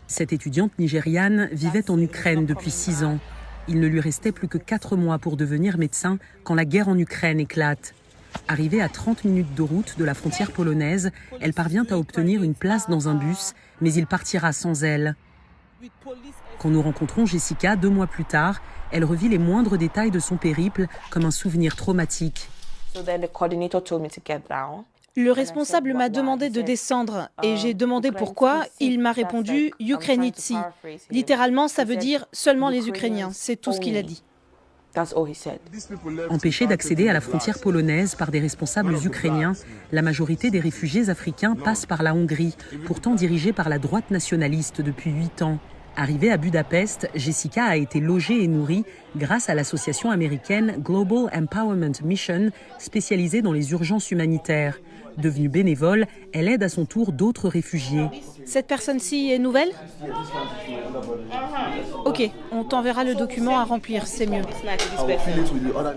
Cette étudiante nigériane vivait en Ukraine depuis 6 ans. Il ne lui restait plus que 4 mois pour devenir médecin quand la guerre en Ukraine éclate. Arrivée à 30 minutes de route de la frontière polonaise, elle parvient à obtenir une place dans un bus, mais il partira sans elle. Quand nous rencontrons Jessica 2 mois plus tard, elle revit les moindres détails de son périple comme un souvenir traumatique. Le responsable m'a demandé de descendre et j'ai demandé pourquoi. Il m'a répondu « Ukrainitsi ». Littéralement, ça veut dire « seulement les Ukrainiens ». C'est tout ce qu'il a dit. Empêchés d'accéder à la frontière polonaise par des responsables ukrainiens, la majorité des réfugiés africains passent par la Hongrie, pourtant dirigée par la droite nationaliste depuis 8 ans. Arrivée à Budapest, Jessica a été logée et nourrie grâce à l'association américaine Global Empowerment Mission, spécialisée dans les urgences humanitaires. Devenue bénévole, elle aide à son tour d'autres réfugiés. Cette personne-ci est nouvelle ? Ok, on t'enverra le document à remplir, c'est mieux.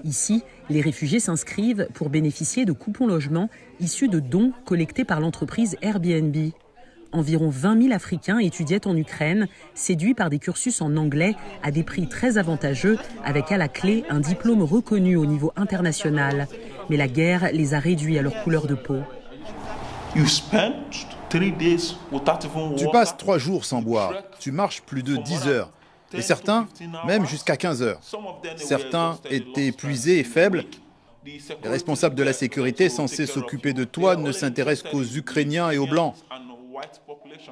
Ici, les réfugiés s'inscrivent pour bénéficier de coupons logement issus de dons collectés par l'entreprise Airbnb. Environ 20 000 Africains étudiaient en Ukraine, séduits par des cursus en anglais à des prix très avantageux, avec à la clé un diplôme reconnu au niveau international. Mais la guerre les a réduits à leur couleur de peau. Tu passes 3 jours sans boire, tu marches plus de 10 heures, et certains, même jusqu'à 15 heures. Certains étaient épuisés et faibles. Les responsables de la sécurité censés s'occuper de toi ne s'intéressent qu'aux Ukrainiens et aux Blancs.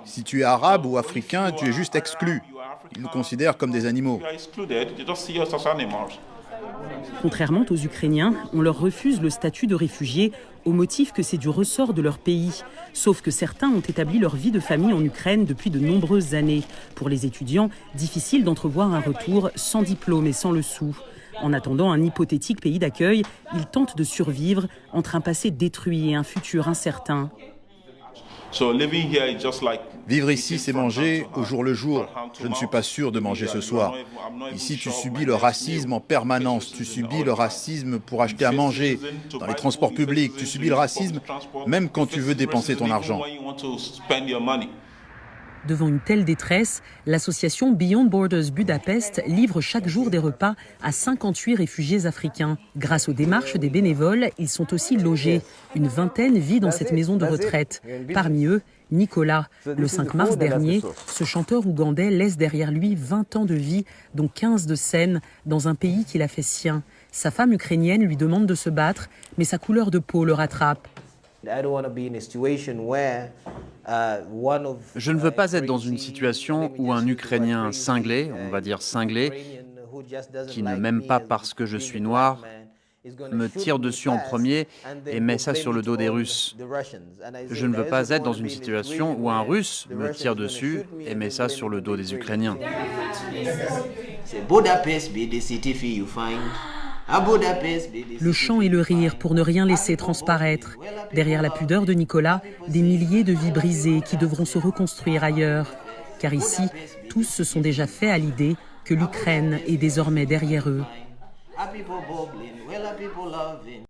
Si tu es arabe ou africain, tu es juste exclu. Ils nous considèrent comme des animaux. Contrairement aux Ukrainiens, on leur refuse le statut de réfugiés au motif que c'est du ressort de leur pays. Sauf que certains ont établi leur vie de famille en Ukraine depuis de nombreuses années. Pour les étudiants, difficile d'entrevoir un retour sans diplôme et sans le sou. En attendant un hypothétique pays d'accueil, ils tentent de survivre entre un passé détruit et un futur incertain. Vivre ici, c'est manger au jour le jour. Je ne suis pas sûr de manger ce soir. Ici, tu subis le racisme en permanence. Tu subis le racisme pour acheter à manger. Dans les transports publics, tu subis le racisme même quand tu veux dépenser ton argent. Devant une telle détresse, l'association Beyond Borders Budapest livre chaque jour des repas à 58 réfugiés africains. Grâce aux démarches des bénévoles, ils sont aussi logés. Une vingtaine vit dans cette maison de retraite. Parmi eux, Nicolas. Le 5 mars dernier, ce chanteur ougandais laisse derrière lui 20 ans de vie, dont 15 de scène, dans un pays qu'il a fait sien. Sa femme ukrainienne lui demande de se battre, mais sa couleur de peau le rattrape. Je ne veux pas être dans une situation où un Ukrainien cinglé, on va dire cinglé, qui ne m'aime pas parce que je suis noir, me tire dessus en premier et met ça sur le dos des Russes. Je ne veux pas être dans une situation où un Russe me tire dessus et met ça sur le dos des Ukrainiens. Le chant et le rire pour ne rien laisser transparaître. Derrière la pudeur de Nicolas, des milliers de vies brisées qui devront se reconstruire ailleurs. Car ici, tous se sont déjà fait à l'idée que l'Ukraine est désormais derrière eux.